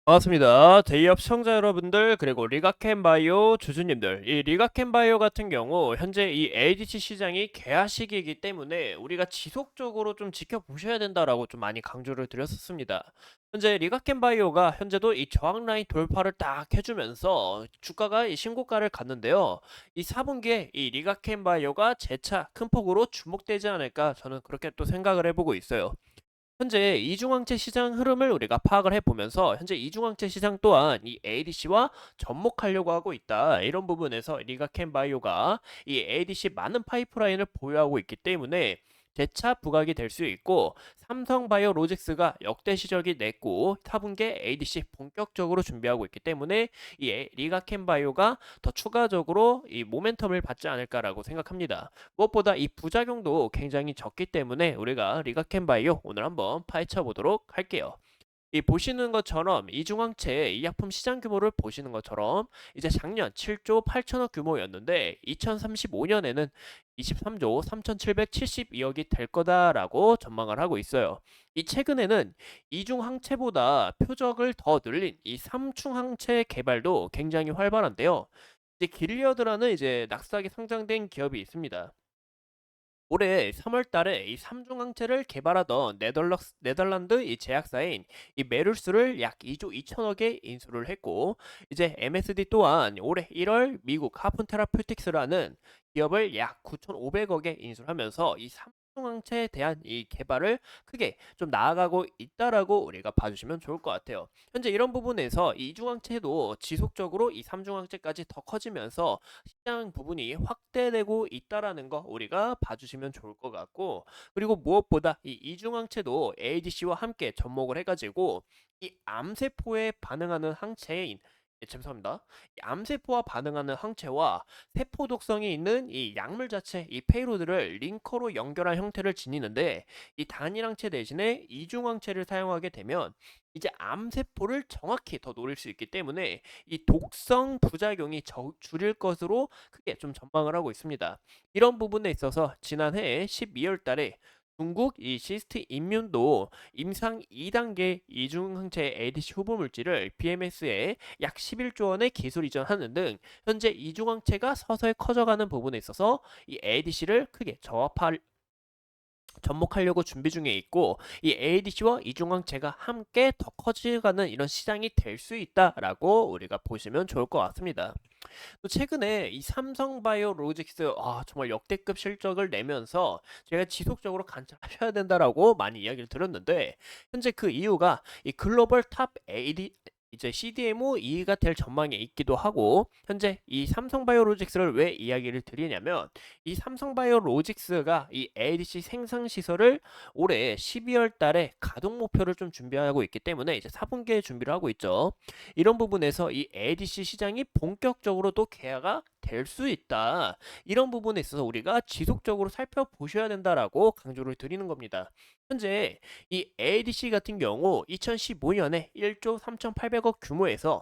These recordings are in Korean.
반갑습니다. 데이업 시청자 여러분들 그리고 리가켄바이오 주주님들, 이 리가켄바이오 같은 경우 현재 이 ADC 시장이 개화 시기이기 때문에 우리가 지속적으로 좀 지켜보셔야 된다라고 좀 많이 강조를 드렸었습니다. 현재 리가켄바이오가 현재도 이 저항 라인 돌파를 딱 해주면서 주가가 이 신고가를 갔는데요. 이 4분기에 이 리가켄바이오가 재차 큰 폭으로 주목되지 않을까 저는 그렇게 또 생각을 해보고 있어요. 현재 이중항체 시장 흐름을 우리가 파악을 해보면서 현재 이중항체 시장 또한 이 ADC와 접목하려고 하고 있다. 이런 부분에서 리가켄바이오가 이 ADC 많은 파이프라인을 보유하고 있기 때문에 재차 부각이 될 수 있고, 삼성바이오로직스가 역대 시적이 냈고 4분기에 ADC 본격적으로 준비하고 있기 때문에 이 리가켄바이오가 더 추가적으로 이 모멘텀을 받지 않을까라고 생각합니다. 무엇보다 이 부작용도 굉장히 적기 때문에 우리가 리가켄바이오 오늘 한번 파헤쳐 보도록 할게요. 이 보시는 것처럼 이중항체 의약품 시장 규모를 보시는 것처럼 이제 작년 7조 8천억 규모였는데 2035년에는 23조 3,772억이 될 거다라고 전망을 하고 있어요. 이 최근에는 이중항체보다 표적을 더 늘린 이 삼중항체 개발도 굉장히 활발한데요. 이제 길리어드라는 이제 낙스닥에 상장된 기업이 있습니다. 올해 3월 달에 이 삼중항체를 개발하던 네덜란드 이 제약사인 이 메르스를 약 2조 2천억에 인수를 했고, 이제 MSD 또한 올해 1월 미국 하픈 테라퓨틱스라는 기업을 약 9,500억에 인수를 하면서 이 삼중항체에 대한 이 개발을 크게 좀 나아가고 있다라고 우리가 봐주시면 좋을 것 같아요. 현재 이런 부분에서 이 이중항체도 지속적으로 이 삼중항체까지 더 커지면서 시장 부분이 확대되고 있다라는 거 우리가 봐주시면 좋을 것 같고, 그리고 무엇보다 이 이중항체도 ADC와 함께 접목을 해가지고 이 암세포에 반응하는 항체인, 죄송합니다. 이 암세포와 반응하는 항체와 세포 독성이 있는 이 약물 자체, 이 페이로드를 링커로 연결한 형태를 지니는데, 이 단일 항체 대신에 이중 항체를 사용하게 되면 이제 암세포를 정확히 더 노릴 수 있기 때문에 이 독성 부작용이 줄일 것으로 크게 좀 전망을 하고 있습니다. 이런 부분에 있어서 지난해 12월 달에 중국 이 시스트 인뮨도 임상 2단계 이중항체 ADC 후보 물질을 BMS에 약 11조 원의 기술 이전하는 등 현재 이중항체가 서서히 커져가는 부분에 있어서 이 ADC를 크게 접목하려고 준비 중에 있고, 이 ADC와 이중항체가 함께 더 커져가는 이런 시장이 될 수 있다라고 우리가 보시면 좋을 것 같습니다. 또 최근에 이 삼성바이오로직스 정말 역대급 실적을 내면서 제가 지속적으로 관찰하셔야 된다라고 많이 이야기를 들었는데, 현재 그 이유가 이 글로벌 탑 AD 이제 CDMO 2위가 될 전망이 있기도 하고, 현재 이 삼성바이오로직스를 왜 이야기를 드리냐면 이 삼성바이오로직스가 이 ADC 생산 시설을 올해 12월 달에 가동 목표를 좀 준비하고 있기 때문에 이제 4분기에 준비를 하고 있죠. 이런 부분에서 이 ADC 시장이 본격적으로 또 개화가 될 수 있다. 이런 부분에 있어서 우리가 지속적으로 살펴보셔야 된다라고 강조를 드리는 겁니다. 현재 이 ADC 같은 경우 2015년에 1조 3,800억 규모에서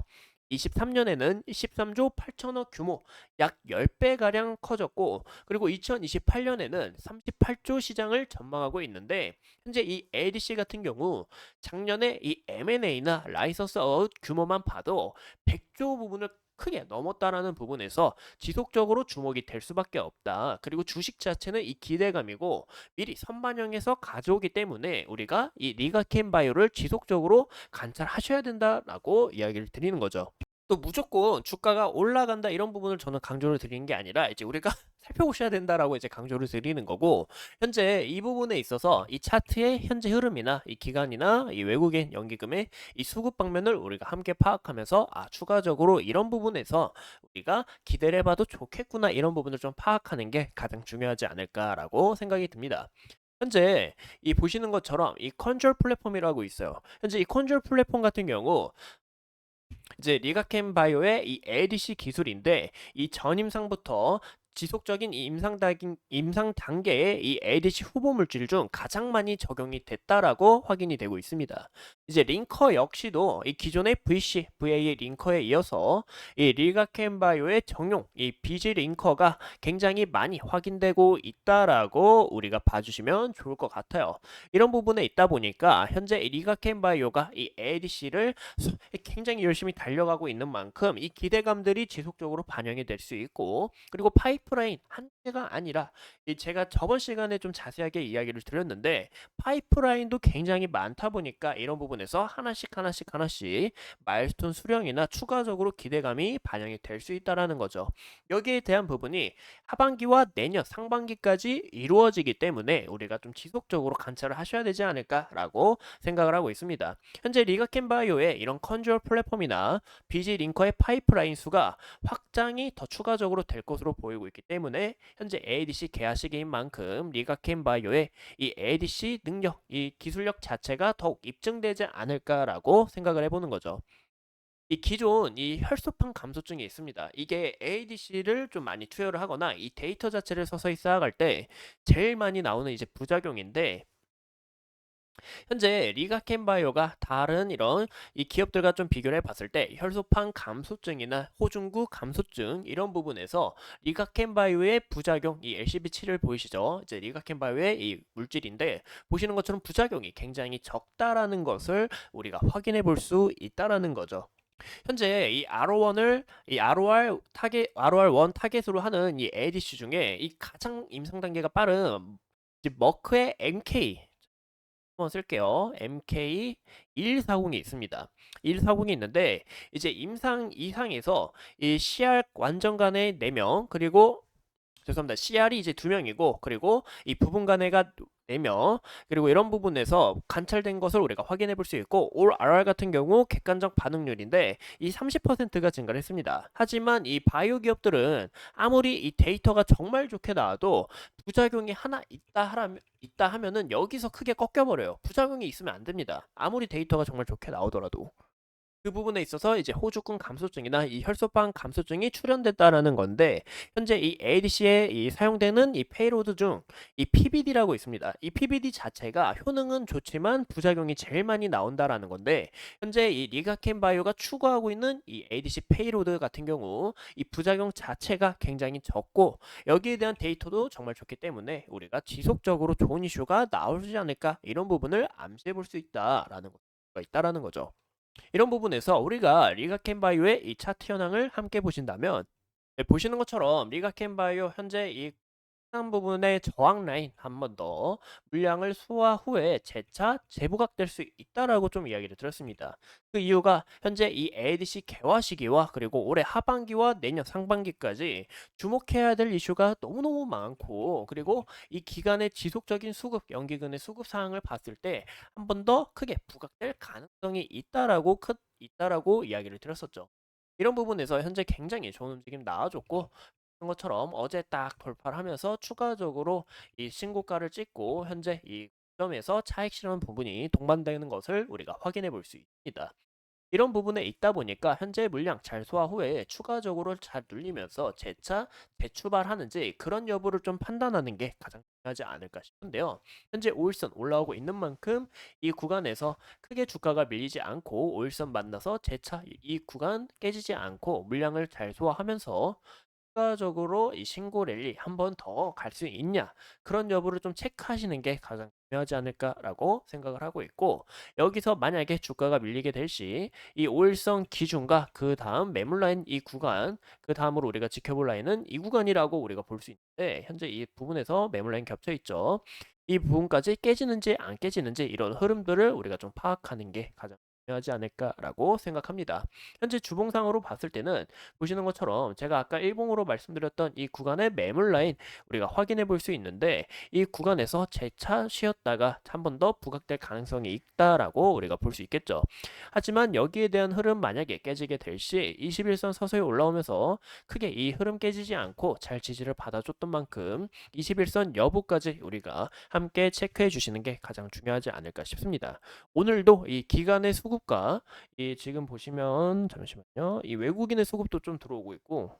23년에는 13조 8천억 규모, 약 10배가량 커졌고, 그리고 2028년에는 38조 시장을 전망하고 있는데, 현재 이 ADC 같은 경우 작년에 이 M&A나 라이선스 아웃 규모만 봐도 100조 부분을 크게 넘었다라는 부분에서 지속적으로 주목이 될 수밖에 없다. 그리고 주식 자체는 이 기대감이고 미리 선반영해서 가져오기 때문에 우리가 이 리가켄 바이오를 지속적으로 관찰하셔야 된다라고 이야기를 드리는 거죠. 또 무조건 주가가 올라간다 이런 부분을 저는 강조를 드리는 게 아니라 이제 우리가 살펴보셔야 된다라고 이제 강조를 드리는 거고, 현재 이 부분에 있어서 이 차트의 현재 흐름이나 이 기간이나 이 외국인 연기금의 이 수급 방면을 우리가 함께 파악하면서 추가적으로 이런 부분에서 우리가 기대를 해봐도 좋겠구나 이런 부분을 좀 파악하는 게 가장 중요하지 않을까라고 생각이 듭니다. 현재 이 보시는 것처럼 이 컨트롤 플랫폼이라고 있어요. 현재 이 컨트롤 플랫폼 같은 경우 이제 리가켄 바이오의 이 ADC 기술인데, 이 전임상부터 지속적인 이 임상 단계의 이 ADC 후보 물질 중 가장 많이 적용이 됐다라고 확인이 되고 있습니다. 이제 링커 역시도 이 기존의 VC, VA 링커에 이어서 이 리가켄바이오의 정용, 이 BG 링커가 굉장히 많이 확인되고 있다라고 우리가 봐주시면 좋을 것 같아요. 이런 부분에 있다 보니까 현재 이 리가켄바이오가 이 ADC를 굉장히 열심히 달려가고 있는 만큼 이 기대감들이 지속적으로 반영이 될 수 있고, 그리고 파이프라인 한 개가 아니라 이 제가 저번 시간에 좀 자세하게 이야기를 드렸는데 파이프라인도 굉장히 많다 보니까 이런 부분에서 하나씩 마일스톤 수령이나 추가적으로 기대감이 반영이 될 수 있다라는 거죠. 여기에 대한 부분이 하반기와 내년 상반기까지 이루어지기 때문에 우리가 좀 지속적으로 관찰을 하셔야 되지 않을까라고 생각을 하고 있습니다. 현재 리가켄바이오의 이런 컨트롤 플랫폼이나 BG 링커의 파이프라인 수가 확장이 더 추가적으로 될 것으로 보이고 있기 때문에 현재 ADC 개화 시기인 만큼 리가켄바이오의 이 ADC 능력, 이 기술력 자체가 더욱 입증되지 않을까라고 생각을 해보는 거죠. 이 기존 이 혈소판 감소증이 있습니다. 이게 ADC를 좀 많이 투여를 하거나 이 데이터 자체를 서서히 쌓아갈 때 제일 많이 나오는 이제 부작용인데, 현재 리가켄바이오가 다른 이런 이 기업들과 좀 비교를 해봤을 때 혈소판 감소증이나 호중구 감소증 이런 부분에서 리가켄바이오의 부작용, 이 LCB7을 보이시죠? 이제 리가켄바이오의 이 물질인데 보시는 것처럼 부작용이 굉장히 적다라는 것을 우리가 확인해 볼 수 있다라는 거죠. 현재 이 RO1을 이 ROR1 타겟으로 하는 이 ADC 중에 이 가장 임상 단계가 빠른 머크의 MK 한번 쓸게요. MK140이 있습니다. 140이 있는데 이제 임상 이상에서 이 CR 완전 간의 4명, 그리고 죄송합니다. CR이 이제 2명이고, 그리고 이 부분 간에가 4명, 그리고 이런 부분에서 관찰된 것을 우리가 확인해 볼 수 있고, 올 RR 같은 경우 객관적 반응률인데 이 30%가 증가를 했습니다. 하지만 이 바이오 기업들은 아무리 이 데이터가 정말 좋게 나와도 부작용이 하나 있다 하면은 여기서 크게 꺾여버려요. 부작용이 있으면 안 됩니다. 아무리 데이터가 정말 좋게 나오더라도. 그 부분에 있어서 이제 호주군 감소증이나 이 혈소판 감소증이 출현됐다라는 건데, 현재 이 ADC에 이 사용되는 이 페이로드 중 이 PBD라고 있습니다. 이 PBD 자체가 효능은 좋지만 부작용이 제일 많이 나온다라는 건데, 현재 이 리가켄바이오가 추구하고 있는 이 ADC 페이로드 같은 경우 이 부작용 자체가 굉장히 적고 여기에 대한 데이터도 정말 좋기 때문에 우리가 지속적으로 좋은 이슈가 나오지 않을까, 이런 부분을 암시해 볼 수 있다라는 거가 있다라는 거죠. 이런 부분에서 우리가 리가켄바이오의 이 차트 현황을 함께 보신다면, 네, 보시는 것처럼 리가켄바이오 현재 이 한 부분의 저항 라인 한 번 더 물량을 소화 후에 재차 재부각될 수 있다라고 좀 이야기를 들었습니다. 그 이유가 현재 이 ADC 개화 시기와 그리고 올해 하반기와 내년 상반기까지 주목해야 될 이슈가 너무너무 많고, 그리고 이 기간의 지속적인 수급, 연기근의 수급 사항을 봤을 때 한 번 더 크게 부각될 가능성이 있다라고 이야기를 드렸었죠. 이런 부분에서 현재 굉장히 좋은 움직임 나와줬고, 그런 것처럼 어제 딱 돌파를 하면서 추가적으로 이 신고가를 찍고 현재 이 점에서 차익 실현 부분이 동반되는 것을 우리가 확인해 볼 수 있습니다. 이런 부분에 있다 보니까 현재 물량 잘 소화 후에 추가적으로 잘 눌리면서 재차 재출발하는지 그런 여부를 좀 판단하는 게 가장 중요하지 않을까 싶은데요. 현재 5일선 올라오고 있는 만큼 이 구간에서 크게 주가가 밀리지 않고 5일선 만나서 재차 이 구간 깨지지 않고 물량을 잘 소화하면서 추가적으로 이 신고 랠리 한 번 더 갈 수 있냐, 그런 여부를 좀 체크하시는 게 가장 중요하지 않을까라고 생각을 하고 있고, 여기서 만약에 주가가 밀리게 될 시 이 5일선 기준과 그 다음 매물라인 이 구간, 그 다음으로 우리가 지켜볼 라인은 이 구간이라고 우리가 볼 수 있는데, 현재 이 부분에서 매물라인 겹쳐 있죠. 이 부분까지 깨지는지 안 깨지는지 이런 흐름들을 우리가 좀 파악하는 게 가장 중요하지 않을까라고 생각합니다. 현재 주봉상으로 봤을 때는 보시는 것처럼 제가 아까 일봉으로 말씀드렸던 이 구간의 매물 라인 우리가 확인해 볼 수 있는데, 이 구간에서 재차 쉬었다가 한 번 더 부각될 가능성이 있다라고 우리가 볼 수 있겠죠. 하지만 여기에 대한 흐름 만약에 깨지게 될 시 21선 서서히 올라오면서 크게 이 흐름 깨지지 않고 잘 지지를 받아줬던 만큼 21선 여부까지 우리가 함께 체크해 주시는 게 가장 중요하지 않을까 싶습니다. 오늘도 이 기간의 수급과 이 지금 보시면 잠시만요. 이 외국인의 수급도 좀 들어오고 있고,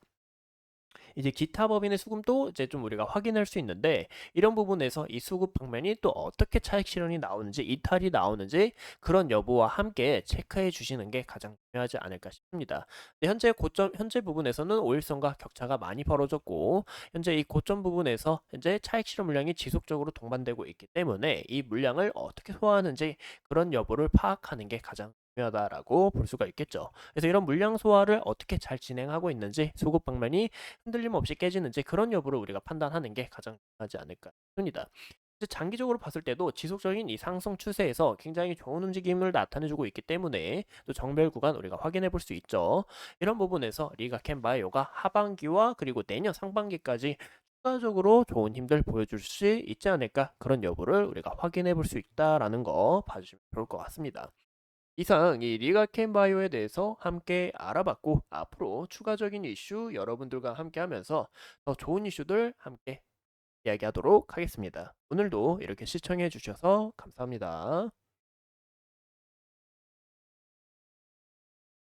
이제 기타 법인의 수급도 이제 좀 우리가 확인할 수 있는데 이런 부분에서 이 수급 방면이 또 어떻게 차익 실현이 나오는지 이탈이 나오는지 그런 여부와 함께 체크해 주시는 게 가장 중요하지 않을까 싶습니다. 네, 현재 고점 현재 부분에서는 5일선과 격차가 많이 벌어졌고 현재 이 고점 부분에서 현재 차익 실현 물량이 지속적으로 동반되고 있기 때문에 이 물량을 어떻게 소화하는지 그런 여부를 파악하는 게 가장 중요하다라고 볼 수가 있겠죠. 그래서 이런 물량 소화를 어떻게 잘 진행하고 있는지 수급 방면이 흔들림 없이 깨지는지 그런 여부를 우리가 판단하는 게 가장 중요하지 않을까 싶습니다. 이제 장기적으로 봤을 때도 지속적인 이 상승 추세에서 굉장히 좋은 움직임을 나타내주고 있기 때문에 또 정별 구간 우리가 확인해 볼 수 있죠. 이런 부분에서 리가캔바이오가 하반기와 그리고 내년 상반기까지 추가적으로 좋은 힘들 보여줄 수 있지 않을까 그런 여부를 우리가 확인해 볼 수 있다라는 거 봐주시면 좋을 것 같습니다. 이상 이 리가캔바이오에 대해서 함께 알아봤고 앞으로 추가적인 이슈 여러분들과 함께 하면서 더 좋은 이슈들 함께 이야기하도록 하겠습니다. 오늘도 이렇게 시청해 주셔서 감사합니다.